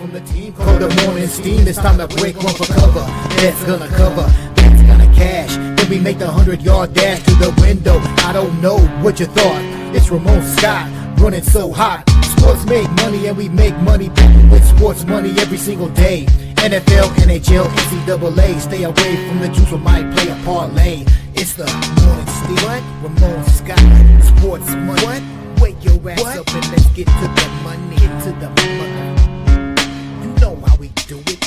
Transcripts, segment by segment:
from the team called the Morning Steam. It's time to break one for cover. That's gonna cover, that's gonna cash. Then we make the 100-yard dash to the window. I don't know what you thought. It's Ramon Scott running so hot. Sports make money and we make money with sports money every single day. NFL, NHL, NCAA. Stay away from the juice or might play a parlay. It's the Morning Steam. What? Ramon Scott. Sports money. What? Wake your ass up and let's get to the money. Get to the money. You know how we do it.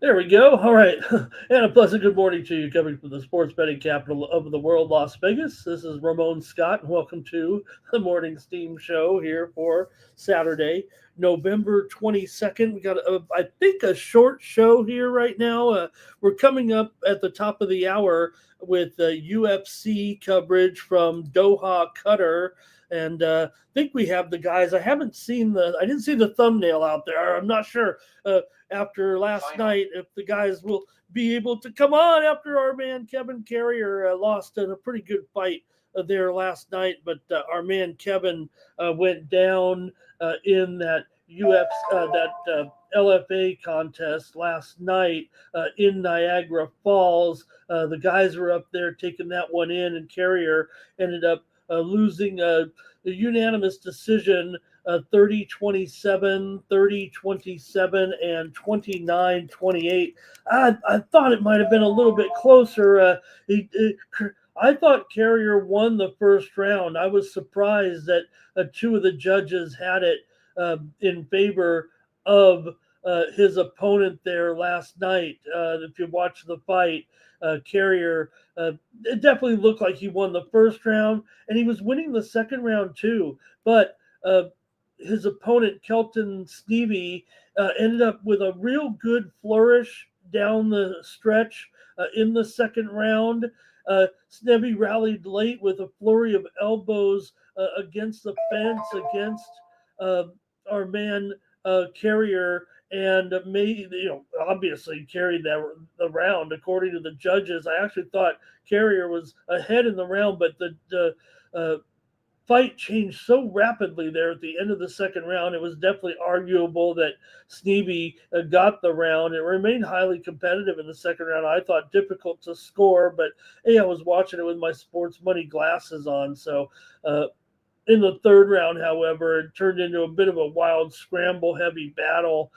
There we go. All right. And a pleasant good morning to you coming from the sports betting capital of the world, Las Vegas. This is Ramon Scott, and welcome to the Morning Steam Show here for Saturday, November 22nd. We got, I think, a short show here right now. We're coming up at the top of the hour with UFC coverage from Doha, Qatar. And I think we have the guys. I didn't see the thumbnail out there. I'm not sure after last night if the guys will be able to come on after our man Kevin Carrier lost in a pretty good fight there last night. But our man Kevin went down in that LFA contest last night in Niagara Falls. The guys were up there taking that one in, and Carrier ended up losing the unanimous decision 30-27, 30-27, and 29-28. I thought it might have been a little bit closer. I thought Carrier won the first round. I was surprised that two of the judges had it in favor of his opponent there last night. If you watch the fight, Carrier, it definitely looked like he won the first round, and he was winning the second round too. But his opponent, Kelton Snevy, ended up with a real good flourish down the stretch in the second round. Snevy rallied late with a flurry of elbows against the fence, against our man Carrier, and obviously carried the round according to the judges. I actually thought Carrier was ahead in the round, but the fight changed so rapidly there at the end of the second round. It was definitely arguable that Snevy got the round. It remained highly competitive in the second round. I thought difficult to score, but hey, I was watching it with my sports money glasses on. So in the third round, however, it turned into a bit of a wild scramble, heavy battle.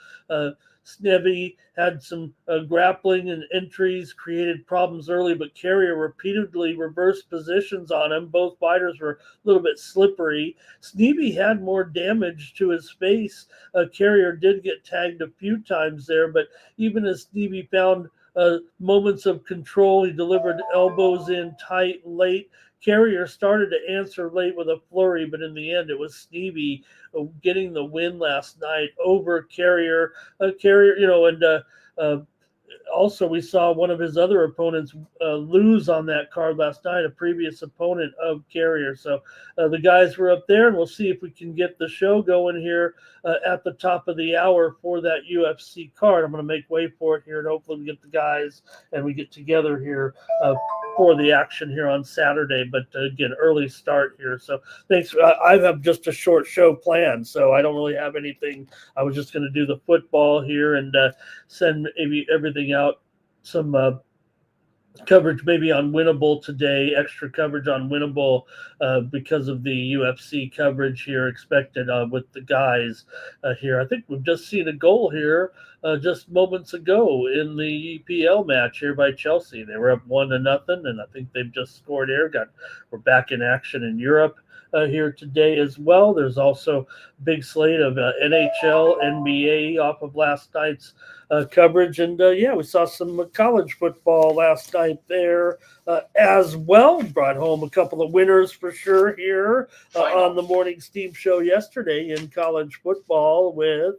Snevy had some grappling and entries, created problems early, but Carrier repeatedly reversed positions on him. Both fighters were a little bit slippery. Snevy had more damage to his face. Carrier did get tagged a few times there, but even as Snevy found moments of control, he delivered elbows in tight late. Carrier started to answer late with a flurry, but in the end, it was Snevy getting the win last night over Carrier. Also we saw one of his other opponents lose on that card last night, a previous opponent of Carrier. So the guys were up there, and we'll see if we can get the show going here at the top of the hour for that UFC card. I'm going to make way for it here, and hopefully we get the guys and we get together here for the action here on Saturday. But again, early start here. So thanks. I have just a short show planned, so I don't really have anything. I was just going to do the football here and send maybe everything out. Some coverage maybe on Winnable today, extra coverage on Winnable because of the UFC coverage here expected with the guys here. I think we've just seen a goal here just moments ago in the EPL match here by Chelsea. They were up 1-0, and I think they've just scored here. We're back in action in Europe here today as well. There's also a big slate of NHL, NBA off of last night's coverage. And we saw some college football last night there as well. Brought home a couple of winners for sure here on the morning Steam show yesterday in college football with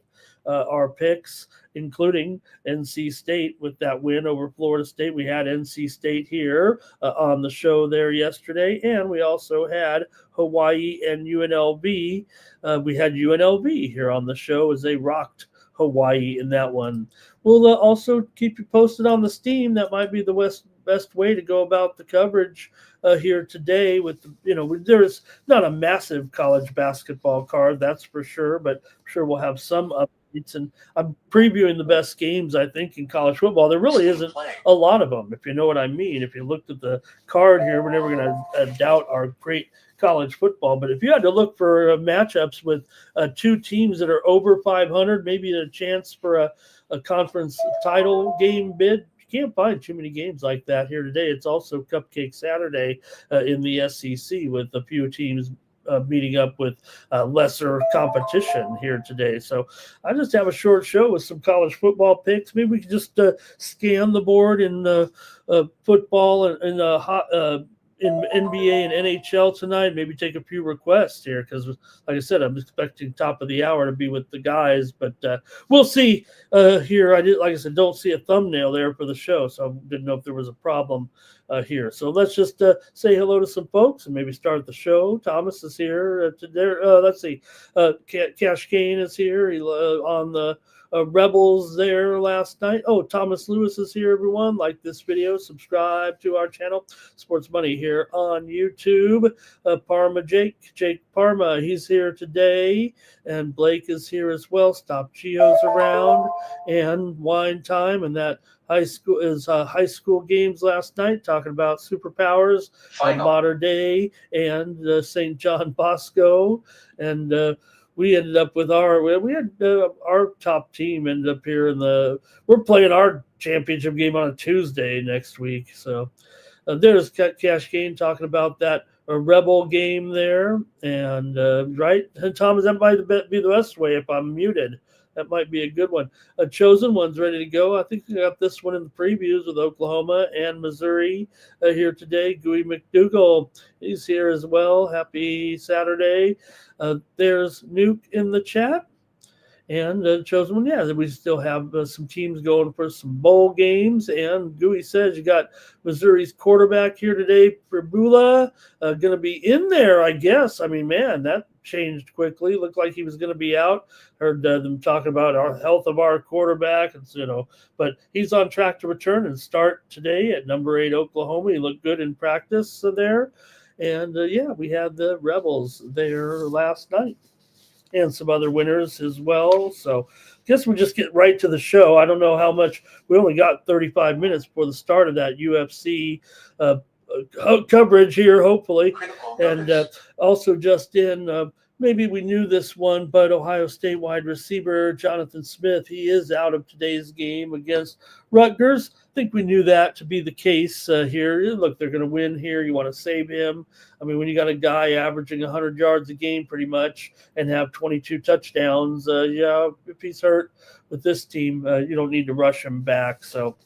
our picks, including NC State with that win over Florida State. We had NC State here on the show there yesterday, and we also had Hawaii and UNLV. We had UNLV here on the show as they rocked Hawaii in that one. We'll also keep you posted on the Steam. That might be the best way to go about the coverage here today. With there's not a massive college basketball card, that's for sure, but I'm sure we'll have some updates. And I'm previewing the best games, I think, in college football. There really isn't a lot of them, if you know what I mean. If you looked at the card here, we're never going to doubt our great college football. But if you had to look for matchups with two teams that are over 500, maybe a chance for a conference title game bid, you can't find too many games like that here today. It's also Cupcake Saturday in the SEC with a few teams meeting up with lesser competition here today. So I just have a short show with some college football picks. Maybe we can just scan the board in football and in NBA and NHL tonight. Maybe take a few requests here because, like I said, I'm expecting top of the hour to be with the guys. But we'll see here. Like I said, don't see a thumbnail there for the show, so I didn't know if there was a problem here. So let's just say hello to some folks and maybe start the show. Thomas is here today. Let's see. Cash Kane is here on the Rebels there last night. Oh, Thomas Lewis is here, everyone. Like this video, subscribe to our channel, Sports Money here on YouTube. Jake Parma, he's here today, and Blake is here as well. Stop Geo's around, and Wine Time, and that high school games last night, talking about superpowers, modern day, and St. John Bosco, and we ended up with our top team ended up here we're playing our championship game on a Tuesday next week. So there's Cash Game talking about that Rebel game there. And right, Thomas, that might be the best way if I'm muted. That might be a good one. A chosen one's ready to go. I think we got this one in the previews with Oklahoma and Missouri here today. Gooey McDougal, he's here as well. Happy Saturday. There's Nuke in the chat. And chosen one, yeah, we still have some teams going for some bowl games. And Gooey says you got Missouri's quarterback here today, Pribula, going to be in there, I guess. I mean, man, that changed quickly. Looked like he was going to be out. Heard them talking about our health of our quarterback, and but he's on track to return and start today at number 8 Oklahoma. He looked good in practice there. And we had the Rebels there last night. And some other winners as well. So I guess we'll just get right to the show. I don't know how much. We only got 35 minutes before the start of that UFC coverage here, hopefully. And also just in, maybe we knew this one, but Ohio State wide receiver Jonathan Smith, he is out of today's game against Rutgers. I think we knew that to be the case here. Look, they're going to win here. You want to save him. I mean, when you got a guy averaging 100 yards a game pretty much and have 22 touchdowns, if he's hurt with this team, you don't need to rush him back. So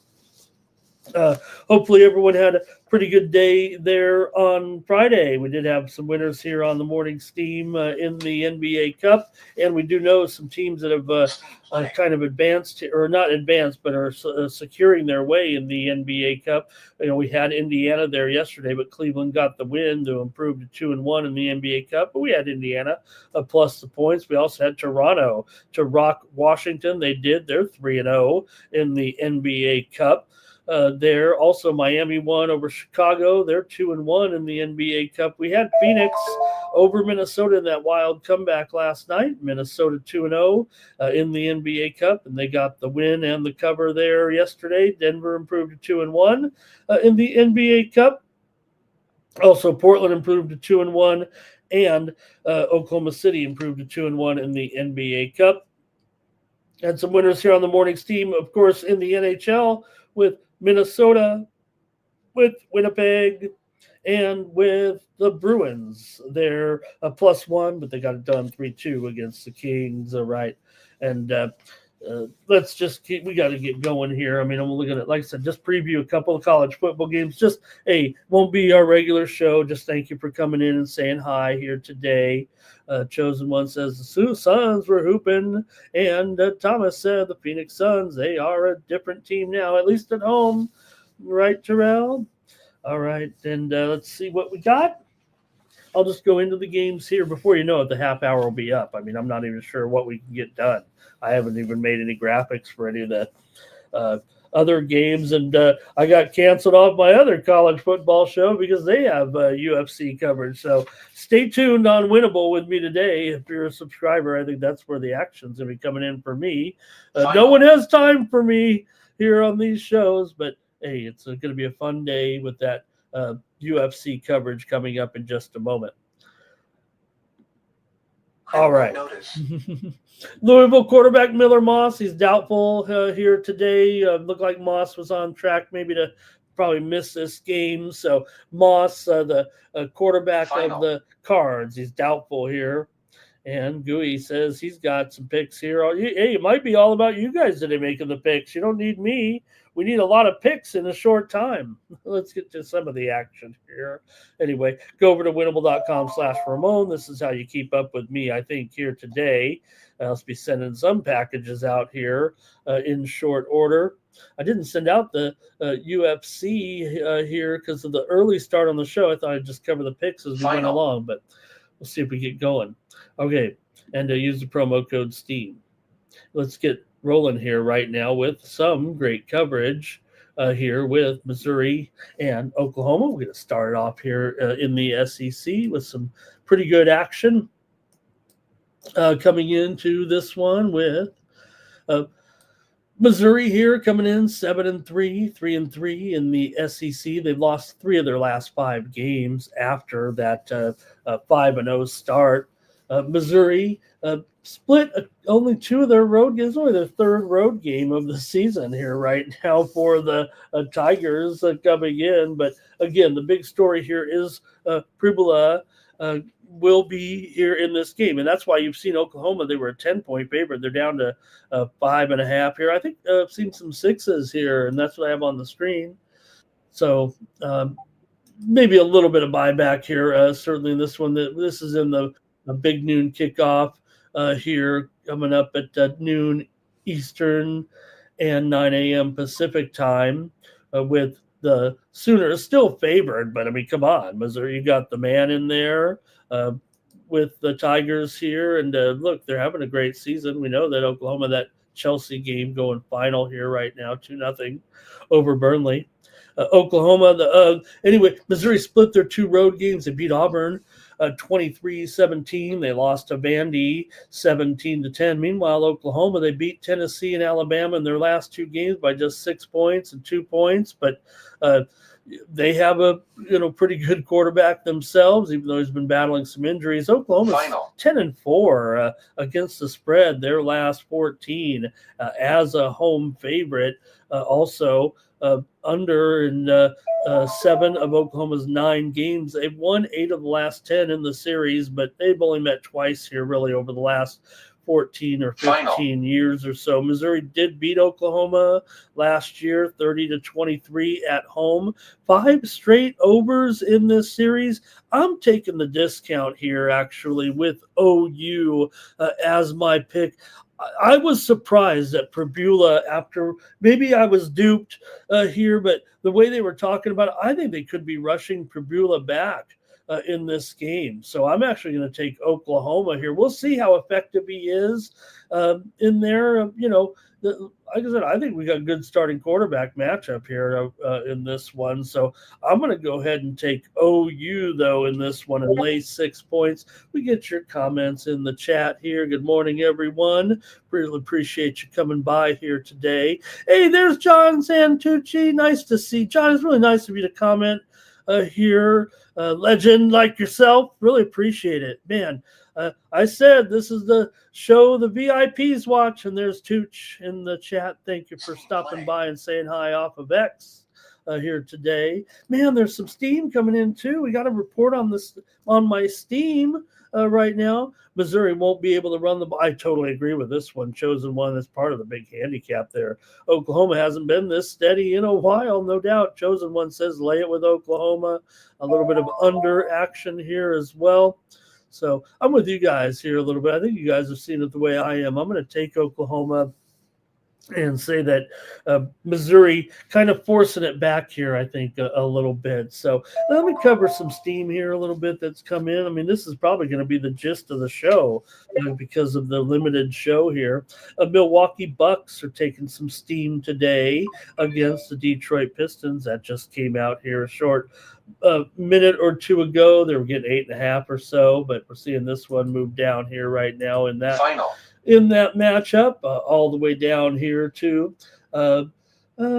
hopefully everyone had a pretty good day there on Friday. We did have some winners here on the morning Steam in the NBA Cup, and we do know some teams that have kind of advanced, or not advanced, but are securing their way in the NBA Cup. We had Indiana there yesterday, but Cleveland got the win to improve to 2-1 in the NBA Cup. But we had Indiana plus the points. We also had Toronto to rock Washington. They did. They're 3-0 in the NBA Cup. there. Also, Miami won over Chicago. They're 2-1 in the NBA Cup. We had Phoenix over Minnesota in that wild comeback last night. Minnesota 2-0 in the NBA Cup, and they got the win and the cover there yesterday. Denver improved to 2-1 in the NBA Cup. Also, Portland improved to 2-1, and Oklahoma City improved to 2-1 in the NBA Cup. And some winners here on the morning's team, of course, in the NHL with Minnesota, with Winnipeg, and with the Bruins. They're a +1, but they got it done 3-2 against the Kings. All right. And let's just we got to get going here. I mean, I'm looking at, like I said, just preview a couple of college football games. Just, hey, won't be our regular show. Just thank you for coming in and saying hi here today. Chosen One says the Sioux Suns were hooping, and Thomas said the Phoenix Suns, they are a different team now, at least at home. Right, Terrell? All right, and let's see what we got. I'll just go into the games here. Before you know it, the half hour will be up. I mean, I'm not even sure what we can get done. I haven't even made any graphics for any of the other games, and I got canceled off my other college football show because they have UFC coverage. So stay tuned on Winnable with me today. If you're a subscriber, I think that's where the action's going to be coming in for me. No one has time for me here on these shows, but hey, it's going to be a fun day with that UFC coverage coming up in just a moment. All right. Louisville quarterback Miller Moss, he's doubtful here today. Looked like Moss was on track maybe to probably miss this game. So Moss, the quarterback of the Cards, he's doubtful here. And Gooey says he's got some picks here. Hey, it might be all about you guys today making the picks. You don't need me. We need a lot of picks in a short time. Let's get to some of the action here. Anyway, go over to winnable.com/Ramon. This is how you keep up with me, I think, here today. I'll be sending some packages out here in short order. I didn't send out the UFC here because of the early start on the show. I thought I'd just cover the picks as we went along, but we'll see if we get going. Okay, and use the promo code STEAM. Let's get rolling here right now with some great coverage here with Missouri and Oklahoma. We're going to start off here in the SEC with some pretty good action coming into this one with Missouri here coming in 7-3, 3-3 in the SEC. They've lost 3 of their last 5 games after that 5-0 start. Missouri split only 2 of their road games, only their 3rd road game of the season here right now for the Tigers coming in. But again, the big story here is Pribula will be here in this game. And that's why you've seen Oklahoma, they were a 10-point favorite. They're down to 5.5 here. I think I've seen some 6s here, and that's what I have on the screen. So maybe a little bit of buyback here, certainly in this one. This is in the big noon kickoff here coming up at noon Eastern and 9 a.m. Pacific time with the Sooners still favored. But, I mean, come on, Missouri, you got the man in there with the Tigers here. And, look, they're having a great season. We know that Oklahoma, that Chelsea game going final here right now, 2-0 over Burnley. Oklahoma, anyway, Missouri split their 2 road games. They beat Auburn 23-17. They lost to Vandy 17-10. Meanwhile, Oklahoma, they beat Tennessee and Alabama in their last 2 games by just 6 points and 2 points. But they have a pretty good quarterback themselves, even though he's been battling some injuries. Oklahoma's 10-4 against the spread, their last 14 as a home favorite. Also, under in 7 of Oklahoma's 9 games. They've won 8 of the last 10 in the series, but they've only met twice here really over the last 14 or 15 years or so. Missouri did beat Oklahoma last year, 30-23 at home. 5 straight overs in this series. I'm taking the discount here, actually, with OU as my pick. I was surprised at Pribula after maybe I was duped here, but the way they were talking about it, I think they could be rushing Pribula back in this game. So I'm actually going to take Oklahoma here. We'll see how effective he is in there. like I said, I think we got a good starting quarterback matchup here in this one. So I'm going to go ahead and take OU, though, in this one and lay 6 points. We get your comments in the chat here. Good morning, everyone. Really appreciate you coming by here today. Hey, there's John Santucci. Nice to see John. It's really nice of you to comment here. Legend like yourself. Really appreciate it. Man, I said this is the show the VIPs watch, and there's Tooch in the chat. Thank you for stopping by and saying hi off of X here today. Man, there's some steam coming in too. We got a report on this on my Steam right now. Missouri won't be able to run the ball. I totally agree with this one. Chosen one as part of the big handicap there. Oklahoma hasn't been this steady in a while, no doubt. Chosen one says lay it with Oklahoma. A little bit of under action here as well. So I'm with you guys here a little bit. I think you guys have seen it the way I am. I'm going to take Oklahoma and say that Missouri kind of forcing it back here, I think, a little bit. So let me cover some steam here a little bit that's come in. I mean, this is probably going to be the gist of the show because of the limited show here. Milwaukee Bucks are taking some steam today against the Detroit Pistons. That just came out here a short minute or two ago. They were getting 8.5 or so, but we're seeing this one move down here right now in that final. In that matchup, all the way down here to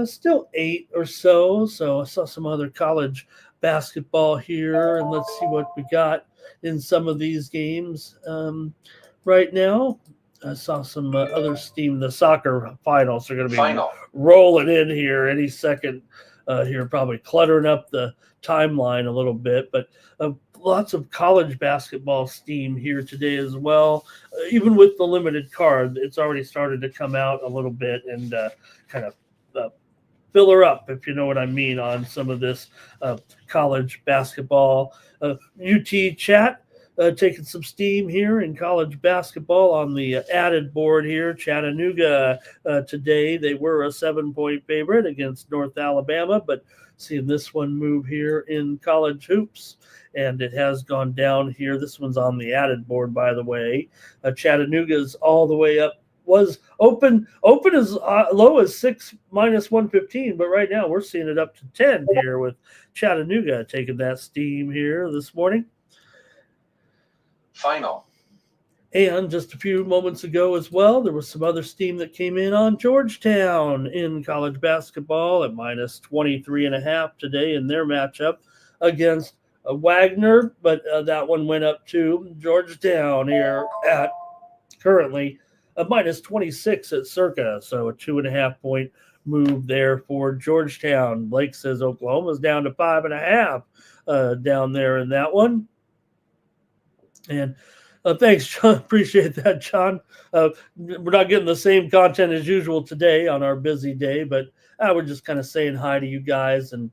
still 8 or so. So I saw some other college basketball here, and let's see what we got in some of these games right now. I saw some other steam. The soccer finals are going to be rolling in here any second here, probably cluttering up the timeline a little bit, but lots of college basketball steam here today as well. Even with the limited card, it's already started to come out a little bit and kind of fill her up, if you know what I mean, on some of this college basketball. UT chat taking some steam here in college basketball on the added board here. Chattanooga today, they were a 7-point favorite against North Alabama, but seeing this one move here in college hoops, and it has gone down here. This one's on the added board, by the way. Chattanooga's all the way up, was open as low as 6 minus 115, but right now we're seeing it up to 10 here with Chattanooga taking that steam here this morning. Final. And just a few moments ago as well, there was some other steam that came in on Georgetown in college basketball at minus 23.5 today in their matchup against Wagner, but that one went up to Georgetown here at currently a minus 26 at circa, so a 2.5 point move there for Georgetown. Blake says Oklahoma's down to 5.5 down there in that one. And thanks, John. Appreciate that, John. We're not getting the same content as usual today on our busy day, but we're just kind of saying hi to you guys and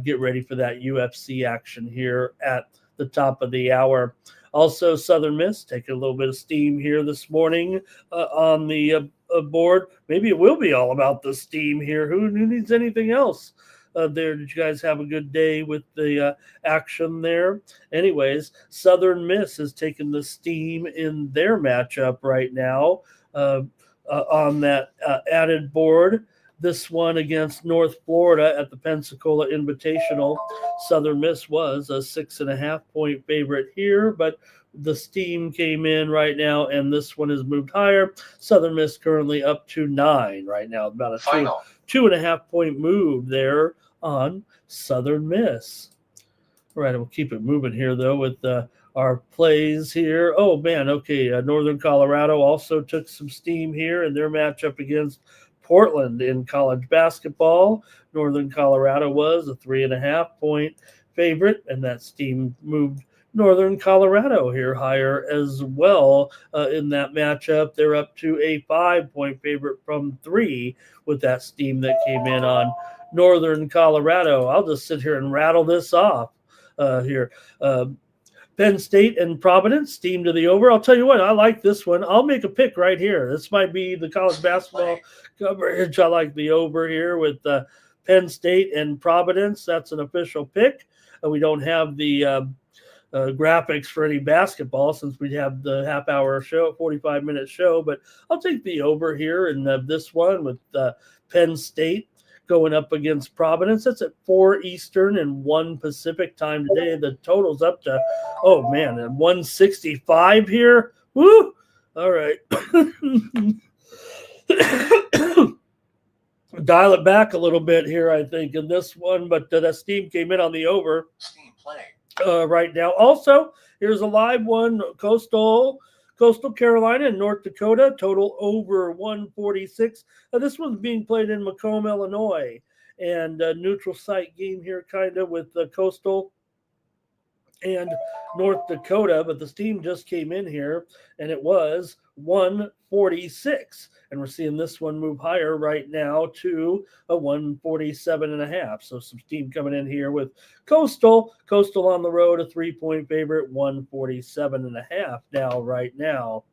get ready for that UFC action here at the top of the hour. Also, Southern Miss taking a little bit of steam here this morning on the board. Maybe it will be all about the steam here. Who needs anything else? There, did you guys have a good day with the action there? Anyways, Southern Miss has taken the steam in their matchup right now on that added board. This one against North Florida at the Pensacola Invitational. Southern Miss was a 6.5 point favorite here, but the steam came in right now, and this one has moved higher. Southern Miss currently up to 9 right now, about a 2.5 point move there on Southern Miss. All right, we'll keep it moving here, though, with our plays here. Oh, man, okay. Northern Colorado also took some steam here in their matchup against Portland in college basketball. Northern Colorado was a 3.5 point favorite, and that steam moved Northern Colorado here higher as well in that matchup. They're up to a 5 point favorite from 3 with that steam that came in on Northern Colorado. I'll just sit here and rattle this off here. Penn State and Providence, steam to the over. I'll tell you what, I like this one. I'll make a pick right here. This might be the college basketball coverage. I like the over here with Penn State and Providence. That's an official pick. We don't have the graphics for any basketball since we have the half-hour show, 45-minute show. But I'll take the over here in this one with Penn State going up against Providence. That's at 4 Eastern and 1 Pacific time today. The total's up to, 165 here. Woo! All right. Dial it back a little bit here, I think, in this one, but that steam came in on the over. Steam playing right now. Also, here's a live one, Coastal Carolina and North Dakota, total over 146. This one's being played in Macomb, Illinois, and a neutral site game here, kind of, with Coastal and North Dakota, but the steam just came in here, and it was 146. And we're seeing this one move higher right now to a 147.5. So some steam coming in here with Coastal. Coastal on the road, a 3-point favorite, 147.5 now, right now.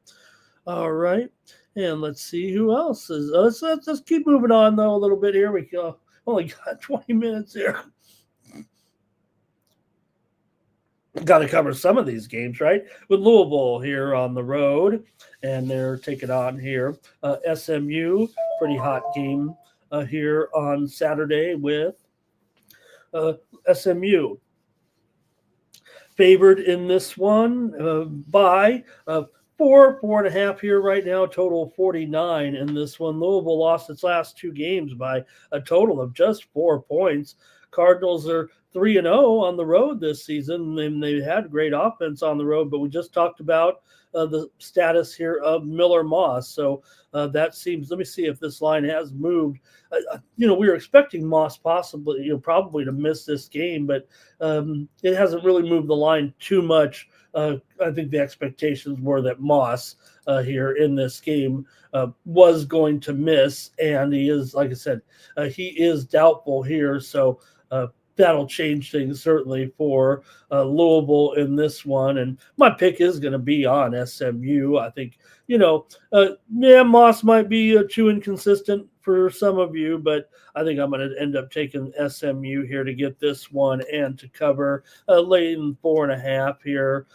All right. And let's see who else is. Let's keep moving on, though, a little bit here. We only got 20 minutes here. Got to cover some of these games, right? With Louisville here on the road, and they're taking on here SMU. Pretty hot game here on Saturday with SMU. Favored in this one by 4.5 here right now, total 49 in this one. Louisville lost its last 2 games by a total of just 4 points. Cardinals are 3-0 on the road this season, and they had great offense on the road, but we just talked about the status here of Miller Moss. So that seems, let me see if this line has moved. We were expecting Moss possibly, probably to miss this game, but it hasn't really moved the line too much. I think the expectations were that Moss here in this game was going to miss, and he is, like I said, he is doubtful here. So that'll change things certainly for Louisville in this one. And my pick is going to be on SMU. I think, Moss might be too inconsistent for some of you, but I think I'm going to end up taking SMU here to get this one and to cover late in 4.5 here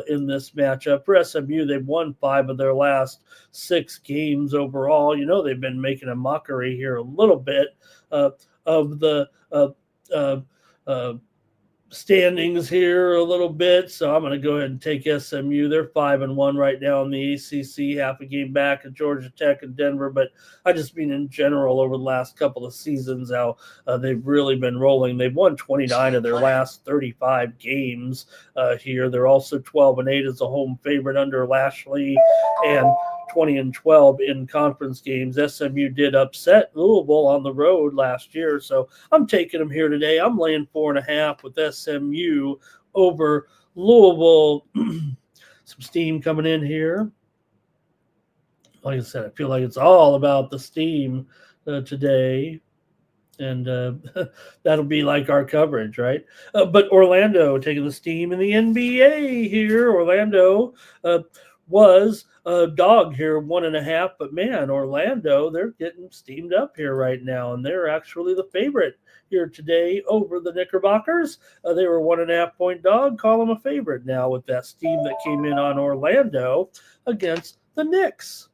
in this matchup. For SMU, they've won 5 of their last 6 games overall. They've been making a mockery here a little bit of the standings here a little bit, so I'm going to go ahead and take SMU. They're 5-1 right now in the ACC, half a game back at Georgia Tech and Denver. But I just mean in general over the last couple of seasons how they've really been rolling. They've won 29 of their last 35 games here. They're also 12-8 as a home favorite under Lashley, and 20-12 in conference games. SMU did upset Louisville on the road last year, so I'm taking them here today. I'm laying 4.5 with SMU over Louisville. Some steam coming in here. Like I said, I feel like it's all about the steam today, and that'll be like our coverage, right? But Orlando taking the steam in the NBA here. Orlando was a dog here, 1.5, but man, Orlando, they're getting steamed up here right now, and they're actually the favorite here today over the Knickerbockers. They were 1.5-point dog. Call them a favorite now with that steam that came in on Orlando against the Knicks.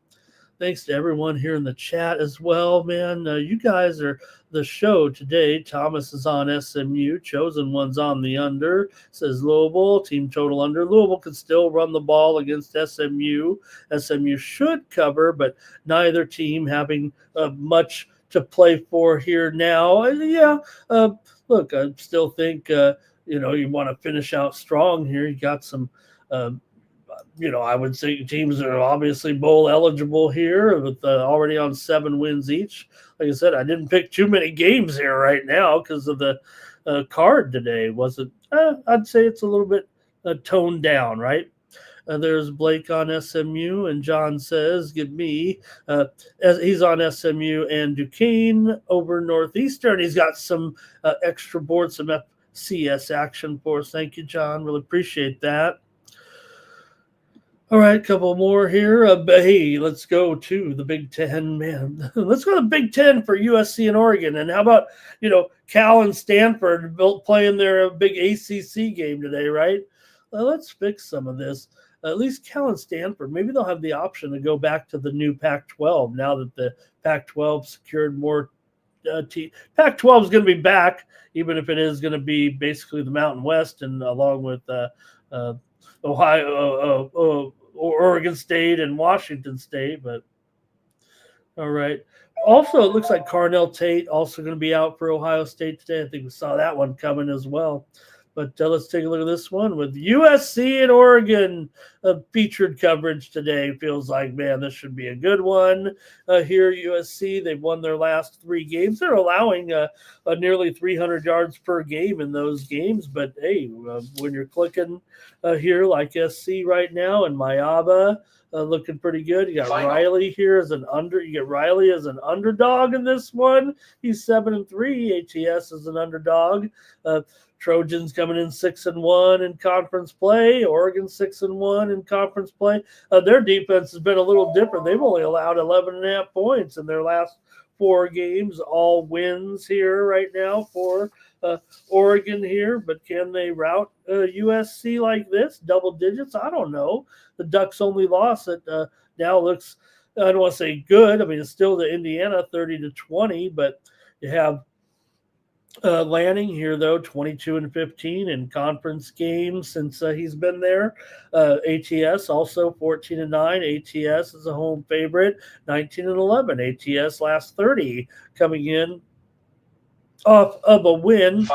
Thanks to everyone here in the chat as well, man. You guys are the show today. Thomas is on SMU. Chosen One's on the under. Says Louisville, team total under. Louisville could still run the ball against SMU. SMU should cover, but neither team having much to play for here now. Look, I still think, you want to finish out strong here. You got some I would say teams are obviously bowl eligible here with already on 7 wins each. Like I said, I didn't pick too many games here right now because of the card today. I'd say it's a little bit toned down, right? There's Blake on SMU, and John says, give me, as he's on SMU and Duquesne over Northeastern. He's got some extra board, some FCS action for us. Thank you, John. Really appreciate that. All right, a couple more here. Hey, let's go to the Big Ten, man. Let's go to the Big Ten for USC and Oregon. And how about, Cal and Stanford playing their big ACC game today, right? let's fix some of this. At least Cal and Stanford, maybe they'll have the option to go back to the new Pac-12 now that the Pac-12 secured more. Pac-12 is going to be back, even if it is going to be basically the Mountain West, and along with Ohio, Oregon State, and Washington State. But all right. Also, it looks like Carnell Tate also going to be out for Ohio State today. I think we saw that one coming as well. But let's take a look at this one with USC and Oregon featured coverage today. Feels like, man, this should be a good one here at USC. They've won their last 3 games. They're allowing nearly 300 yards per game in those games. But, hey, when you're clicking here like SC right now and Mayaba, looking pretty good. You got Riley here as an You get Riley as an underdog in this one. He's 7-3. ATS is an underdog. Trojans coming in 6-1 in conference play. Oregon 6-1 in conference play. Their defense has been a little different. They've only allowed 11.5 points in their last 4 games. All wins here right now for Oregon here. But can they rout USC like this? Double digits? I don't know. The Ducks only loss at now looks, I don't want to say good. I mean, it's still the Indiana 30-20, but you have Lanning here, though, 22-15 in conference games since he's been there. ATS also 14-9. ATS is a home favorite, 19-11. ATS last 30 coming in off of a win.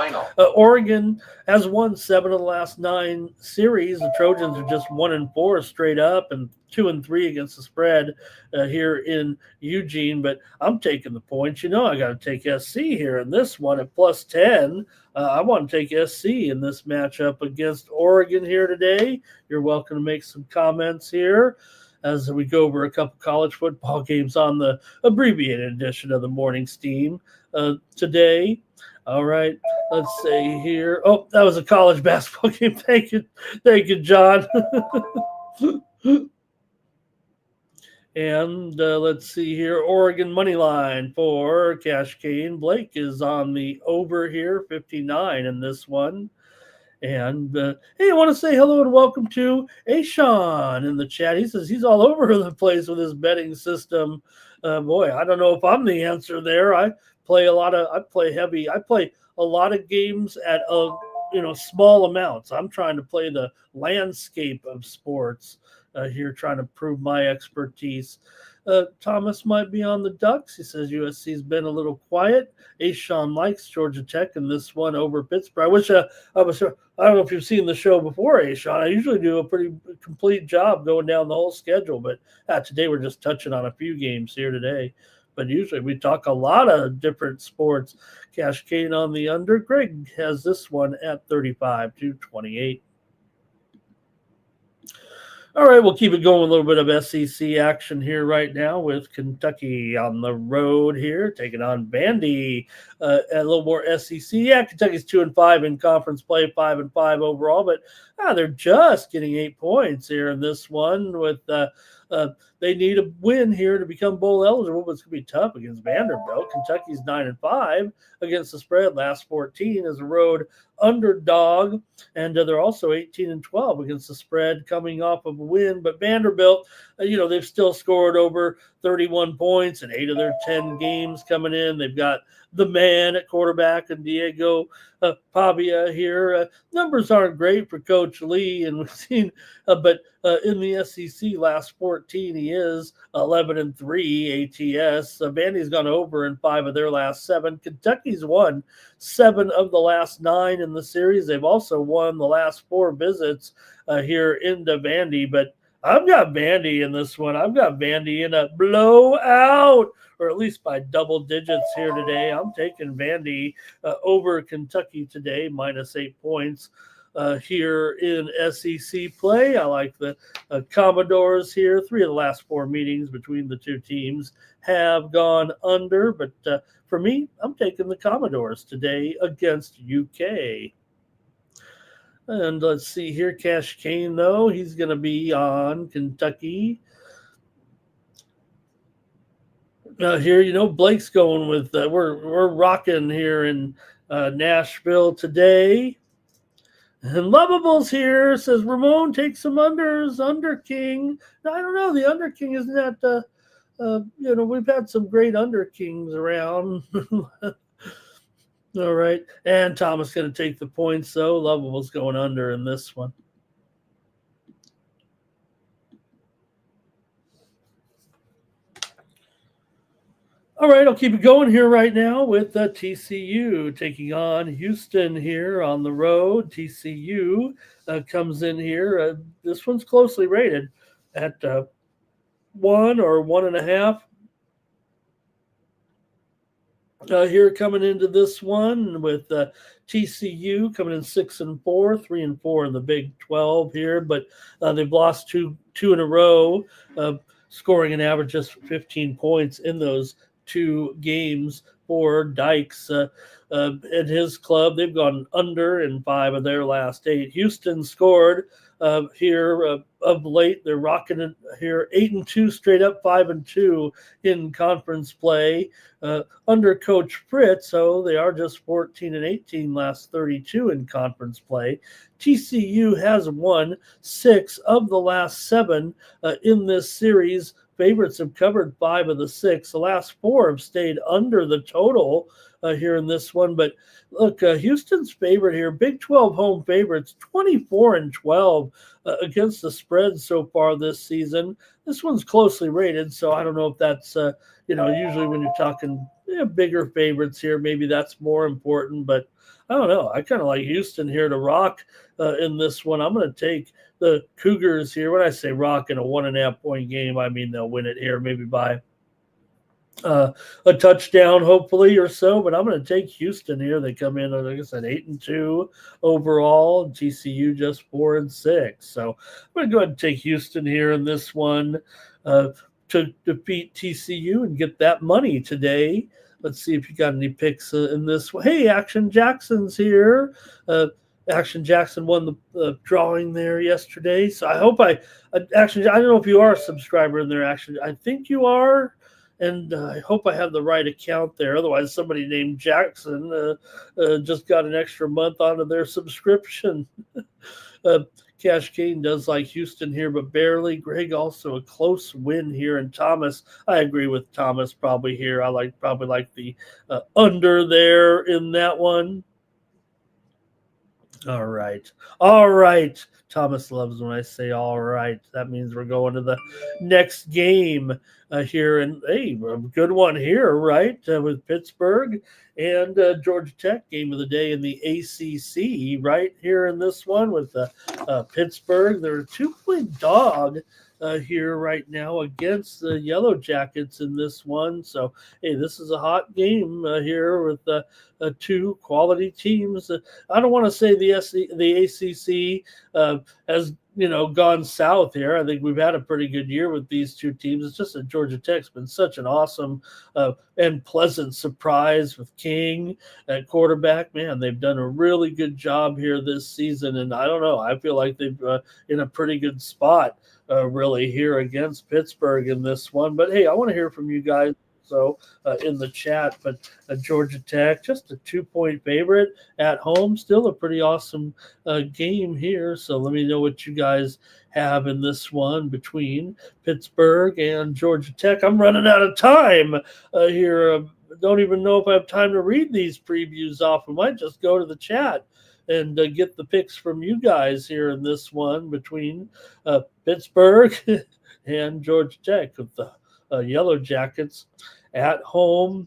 Oregon has won 7 of the last 9 series. The Trojans are just 1-4 straight up and 2-3 against the spread here in Eugene. But I'm taking the points. You know, I got to take SC here in this one at +10. I want to take SC in this matchup against Oregon here today. You're welcome to make some comments here as we go over a couple college football games on the abbreviated edition of the Morning Steam today. All right, let's see here. Oh, that was a college basketball game. Thank you, John. And let's see here. Oregon money line for Cash Cane. Blake is on the over here, 59 in this one. And hey, I want to say hello and welcome to Ashawn in the chat. He says he's all over the place with his betting system. Boy, I don't know if I'm the answer there. I play a lot of games at small amounts. I'm trying to play the landscape of sports here, trying to prove my expertise. Thomas might be on the Ducks. He says USC's been a little quiet. Ashawn likes Georgia Tech in this one over Pittsburgh. I wish I don't know if you've seen the show before, Ashawn. I usually do a pretty complete job going down the whole schedule, but today we're just touching on a few games here today. But usually we talk a lot of different sports. Cash Cane on the under. Greg has this one at 35-28. All right, we'll keep it going. A little bit of SEC action here right now with Kentucky on the road here, taking on Vandy. A little more SEC. Yeah, Kentucky's 2-5 in conference play, 5-5 overall, but they're just getting 8 points here in this one. With they need a win here to become bowl eligible, but it's going to be tough against Vanderbilt. Kentucky's 9-5 against the spread. Last 14 as a road underdog, and they're also 18-12 against the spread, coming off of a win. But Vanderbilt, they've still scored over 31 points in 8 of their 10 games coming in. They've got the man at quarterback and Diego Pavia here. Numbers aren't great for Coach Lee, and we've seen, but in the SEC last 14, he is 11-3 ATS. Vandy's gone over in 5 of their last 7. Kentucky's won 7 of the last 9 in the series. They've also won the last 4 visits here into Vandy, but I've got Vandy in this one. I've got Vandy in a blowout, or at least by double digits here today. I'm taking Vandy over Kentucky today, -8 points here in SEC play. I like the Commodores here. 3 of the last 4 meetings between the two teams have gone under, but for me, I'm taking the Commodores today against UK. And let's see here, Cash Cane, though. He's going to be on Kentucky. Here, Blake's going with, we're rocking here in Nashville today. And Lovable's here, says Ramon, take some unders, Under King. Now, I don't know, the Under King isn't that, we've had some great Under Kings around. All right. And Thomas going to take the points, so Lovable's going under in this one. All right, I'll keep it going here right now with TCU taking on Houston here on the road. TCU comes in here. This one's closely rated at 1 or 1.5. Here coming into this one with TCU coming in 6-4, 3-4 in the Big 12 here, but they've lost two in a row, scoring an average just 15 points in those 2 games for Dykes. At his club, they've gone under in 5 of their last 8. Houston scored here of late. They're rocking it here, 8-2 straight up, 5-2 in conference play under Coach Fritz. So they are just 14-18 last 32 in conference play. TCU has won 6 of the last 7 in this series. Favorites have covered 5 of the 6. The last 4 have stayed under the total here in this one. But look, Houston's favorite here, Big 12 home favorites, 24-12 against the spread so far this season. This one's closely rated, so I don't know if that's, usually when you're talking bigger favorites here, maybe that's more important. But I don't know. I kind of like Houston here to rock in this one. I'm going to take the Cougars here. When I say rock in a 1.5 point game, I mean they'll win it here maybe by a touchdown, hopefully, or so. But I'm going to take Houston here. They come in, like I said, 8-2 overall. TCU just 4-6. So I'm going to go ahead and take Houston here in this one to defeat TCU and get that money today. Let's see if you got any picks in this one. Hey, Action Jackson's here. Action Jackson won the drawing there yesterday. So I hope I don't know if you are a subscriber in there, Action. I think you are. And I hope I have the right account there. Otherwise, somebody named Jackson just got an extra month onto their subscription. Cash Kane does like Houston here, but barely. Greg also a close win here. And Thomas, I agree with Thomas probably here. I probably like the under there in that one. All right. Thomas loves when I say all right. That means we're going to the next game here. And hey, a good one here, right? With Pittsburgh and Georgia Tech, game of the day in the ACC, right here in this one with Pittsburgh. They're a 2-point dog here right now against the Yellow Jackets in this one. So, hey, this is a hot game here with 2 quality teams. I don't want to say the ACC has gone south here. I think we've had a pretty good year with these 2 teams. It's just that Georgia Tech's been such an awesome and pleasant surprise with King at quarterback. Man, they've done a really good job here this season, and I don't know. I feel like they've in a pretty good spot really here against Pittsburgh in this one. But hey, I want to hear from you guys. So in the chat, but Georgia Tech, just a 2-point favorite at home, still a pretty awesome game here. So let me know what you guys have in this one between Pittsburgh and Georgia Tech. I'm running out of time here. Don't even know if I have time to read these previews off. I might just go to the chat and get the picks from you guys here in this one between Pittsburgh and Georgia Tech with the Yellow Jackets at home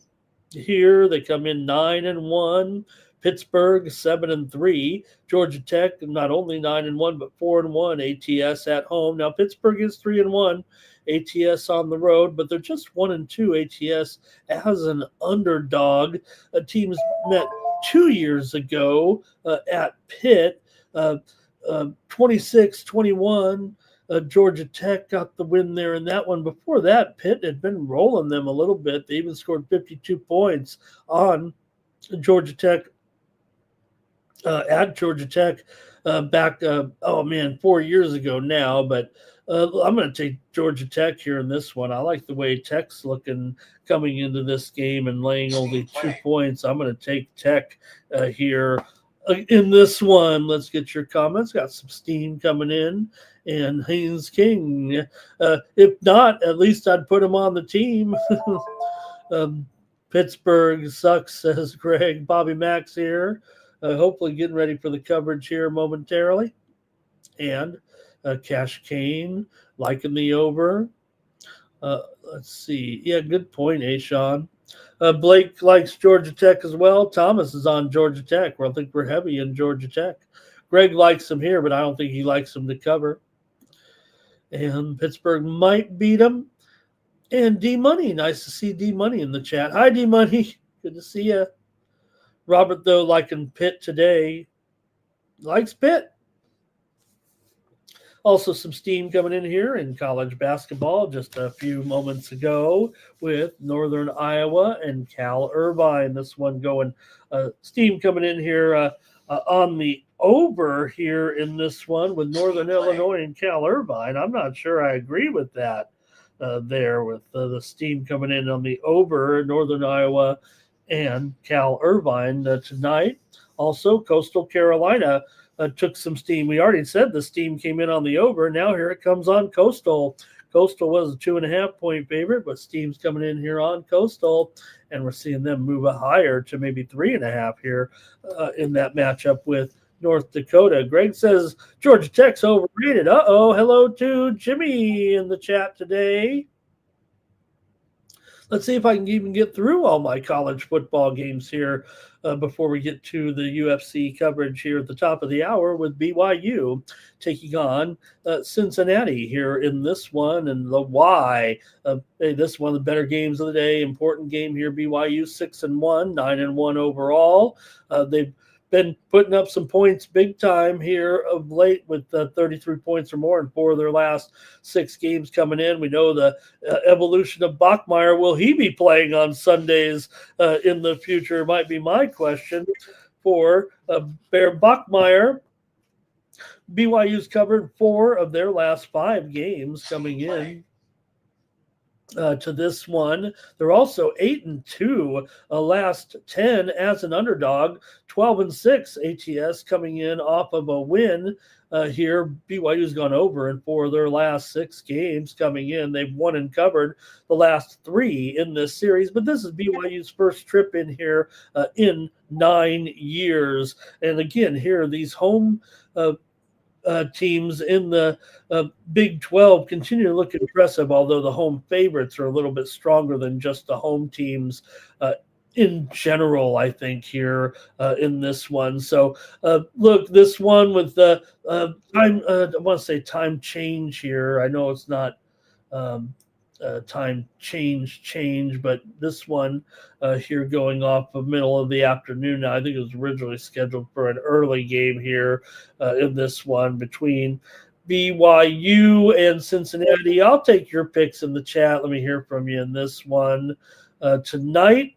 here. They come in 9-1. Pittsburgh 7-3. Georgia Tech not only 9-1 but 4-1 ATS at home. Now Pittsburgh is 3-1 ATS on the road, but they're just 1-2 ATS as an underdog. Teams met 2 years ago at Pitt, 26-21. Georgia Tech got the win there in that one. Before that, Pitt had been rolling them a little bit. They even scored 52 points on Georgia Tech at Georgia Tech back, 4 years ago now. But I'm going to take Georgia Tech here in this one. I like the way Tech's looking coming into this game and laying only 2 points. I'm going to take Tech here in this one. Let's get your comments. Got some steam coming in. And Haynes King. If not, at least I'd put him on the team. Pittsburgh sucks, says Greg. Bobby Max here. Hopefully getting ready for the coverage here momentarily. And Cash Kane liking the over. Let's see. Yeah, good point, Sean. Blake likes Georgia Tech as well. Thomas is on Georgia Tech. Well, I think we're heavy in Georgia Tech. Greg likes them here, but I don't think he likes them to cover. And Pittsburgh might beat them. And D Money, nice to see D Money in the chat. Hi, D Money. Good to see you. Robert, though, liking Pitt today. Likes Pitt. Also, some steam coming in here in college basketball just a few moments ago with Northern Iowa and Cal Irvine. This one going steam coming in here on the over here in this one with Northern Illinois and Cal Irvine. I'm not sure I agree with that there with the steam coming in on the over Northern Iowa and Cal Irvine tonight. Also, Coastal Carolina took some steam. We already said the steam came in on the over. Now here it comes on Coastal. Coastal was a 2.5 point favorite, but steam's coming in here on Coastal, and we're seeing them move higher to maybe 3.5 here in that matchup with North Dakota. Greg says Georgia Tech's overrated. Hello to Jimmy in the chat today. Let's see if I can even get through all my college football games here before we get to the UFC coverage here at the top of the hour with BYU taking on Cincinnati here in this one. And the why. Hey, this is one of the better games of the day. Important game here. BYU 6-1, 9-1 overall. They've been putting up some points big time here of late with 33 points or more in 4 of their last 6 games coming in. We know the evolution of Bachmeier. Will he be playing on Sundays in the future might be my question for Bear Bachmeier. BYU's covered 4 of their last 5 games coming in. To this one. They're also 8-2 last 10 as an underdog, 12-6 ATS coming in off of a win here. BYU's gone over in 4 of their last 6 games coming in. They've won and covered the last 3 in this series, but this is BYU's first trip in here in 9 years. And again, here these home teams in the Big 12 continue to look impressive, although the home favorites are a little bit stronger than just the home teams in general, I think, here in this one. So, look, this one with the time, I want to say time change here. I know it's not time change, but this one here going off the middle of the afternoon now. I think it was originally scheduled for an early game here in this one between BYU and Cincinnati. I'll take your picks in the chat. Let me hear from you in this one tonight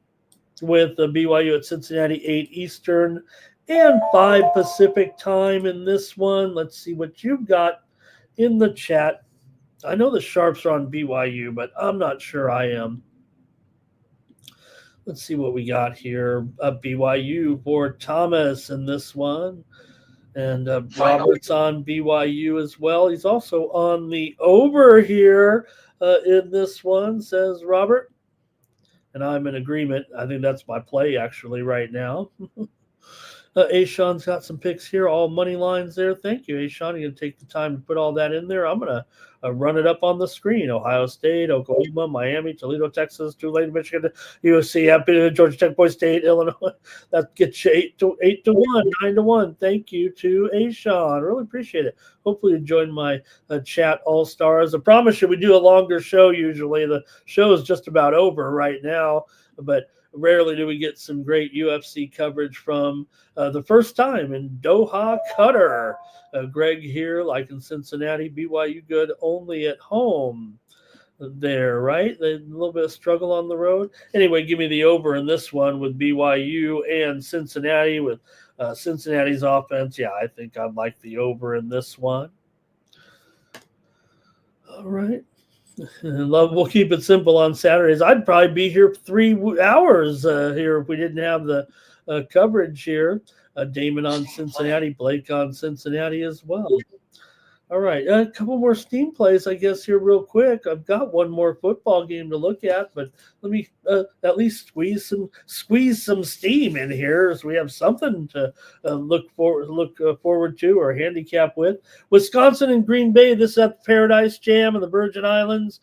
with BYU at Cincinnati, 8 Eastern and 5 Pacific time in this one. Let's see what you've got in the chat. I know the Sharps are on BYU, but I'm not sure I am. Let's see what we got here. BYU for Thomas in this one. And Robert's on BYU as well. He's also on the over here in this one, says Robert. And I'm in agreement. I think that's my play actually right now. Sean's got some picks here, all money lines there. Thank you, Sean. You're going to take the time to put all that in there. I'm going to run it up on the screen. Ohio State, Oklahoma, Miami, Toledo, Texas, Tulane, Michigan, USC, Georgia Tech, Boise State, Illinois. That gets you 8-1, 9-1. Thank you to Sean. Really appreciate it. Hopefully you join my chat all-stars. I promise you we do a longer show usually. The show is just about over right now, but rarely do we get some great UFC coverage from the first time in Doha, Qatar. Greg here, like in Cincinnati, BYU good only at home there, right? A little bit of struggle on the road. Anyway, give me the over in this one with BYU and Cincinnati with Cincinnati's offense. Yeah, I think I'd like the over in this one. All right. Love, we'll keep it simple on Saturdays. I'd probably be here for 3 hours here if we didn't have the coverage here. Damon on Cincinnati, Blake on Cincinnati as well. All right, a couple more Steam plays, I guess, here real quick. I've got one more football game to look at, but let me at least squeeze some steam in here, so we have something to look forward to or handicap with. Wisconsin and Green Bay. This is at the Paradise Jam in the Virgin Islands.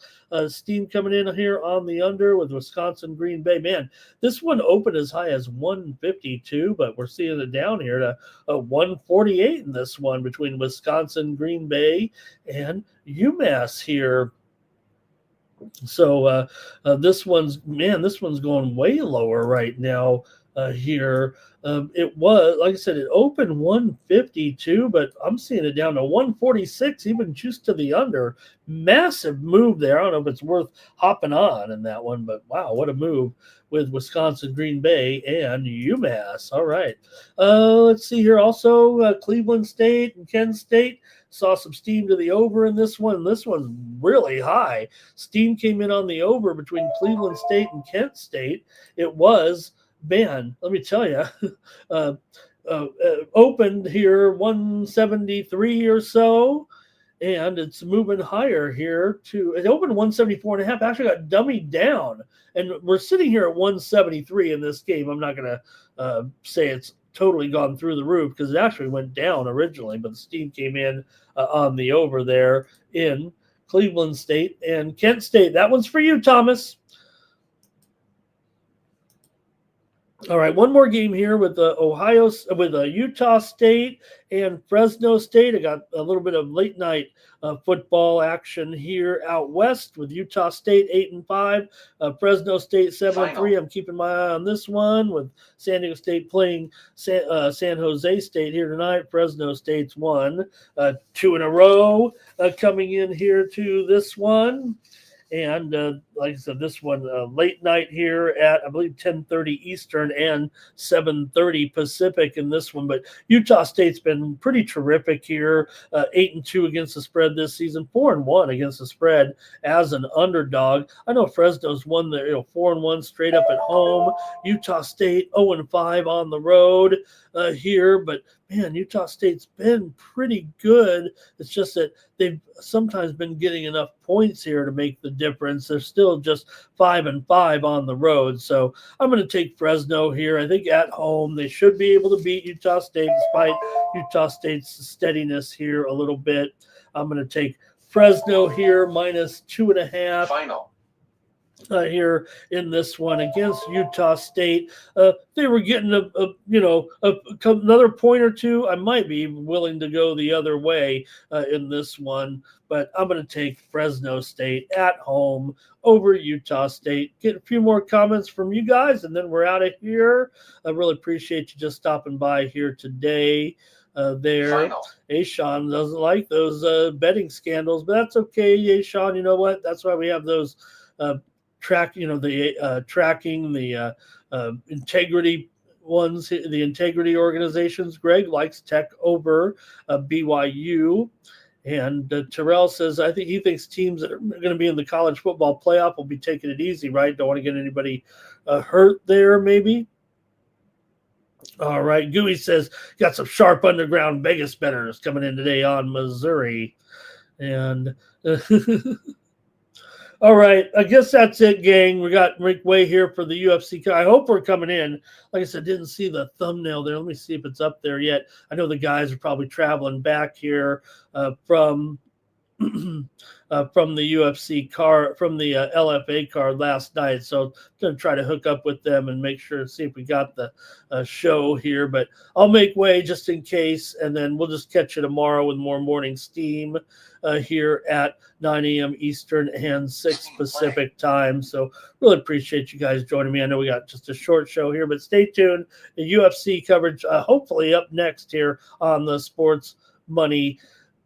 Steam coming in here on the under with Wisconsin Green Bay. Man, this one opened as high as 152, but we're seeing it down here to 148 in this one between Wisconsin Green Bay and UMass here. So this one's going way lower right now here. It was, like I said, it opened 152, but I'm seeing it down to 146, even just to the under. Massive move there. I don't know if it's worth hopping on in that one, but wow, what a move with Wisconsin, Green Bay, and UMass. All right. Let's see here. Also, Cleveland State and Kent State. Saw some steam to the over in this one. This one's really high. Steam came in on the over between Cleveland State and Kent State. It was, man, let me tell you, opened here 173 or so, and it's moving higher here to, it opened 174.5, actually got dummied down, and we're sitting here at 173 in this game. I'm not going to say it's totally gone through the roof because it actually went down originally, but the steam came in on the over there in Cleveland State and Kent State. That one's for you, Thomas. All right, one more game here with Utah State and Fresno State. I got a little bit of late night football action here out west with Utah State 8-5, Fresno State 7-3. I'm keeping my eye on this one with San Diego State playing San Jose State here tonight. Fresno State's won 2 in a row coming in here to this one. And like I said, this one late night here at, I believe, 10:30 Eastern and 7:30 Pacific in this one. But Utah State's been pretty terrific here, 8-2 against the spread this season, 4-1 against the spread as an underdog. I know Fresno's won there, 4-1 straight up at home. Utah State 0-5 on the road here, but man, Utah State's been pretty good. It's just that they've sometimes been getting enough points here to make the difference. They're still just 5-5 on the road. So I'm going to take Fresno here. I think at home they should be able to beat Utah State despite Utah State's steadiness here a little bit. I'm going to take Fresno here minus 2.5. Final. Here in this one against Utah State. They were getting another point or two. I might be willing to go the other way in this one, but I'm going to take Fresno State at home over Utah State. Get a few more comments from you guys, and then we're out of here. I really appreciate you just stopping by here today. There. Hey, Sean doesn't like those betting scandals, but that's okay. Hey, Sean, you know what? That's why we have those tracking the integrity ones, the integrity organizations. Greg likes tech over BYU. And Terrell says, I think he thinks teams that are going to be in the college football playoff will be taking it easy, right? Don't want to get anybody hurt there, maybe. All right. Gooey says, got some sharp underground Vegas bettors coming in today on Missouri. And all right, I guess that's it, gang. We got Rick Way here for the UFC. I hope we're coming in. Like I said, didn't see the thumbnail there. Let me see if it's up there yet. I know the guys are probably traveling back here from the UFC card, from the LFA card last night. So I'm going to try to hook up with them and make sure to see if we got the show here. But I'll make way just in case, and then we'll just catch you tomorrow with more morning steam here at 9 a.m. Eastern and 6 Pacific time. So really appreciate you guys joining me. I know we got just a short show here, but stay tuned. The UFC coverage hopefully up next here on the Sports Money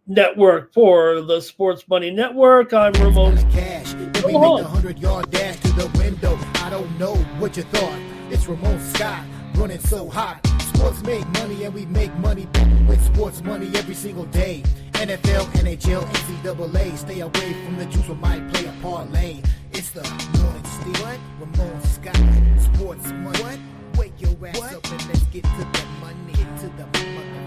Network. For the Sports Money Network, I'm Ramon. Cash. We make the 100-yard dash to the window. I don't know what you thought. It's Ramon Scott running so hot. Sports make money and we make money with sports money every single day. NFL, NHL, NCAA. Stay away from the juice, we might play a parlay. It's the morning steal. Ramon Scott. Sports money. Wake your ass up and let's get to the money. Get to the motherfucking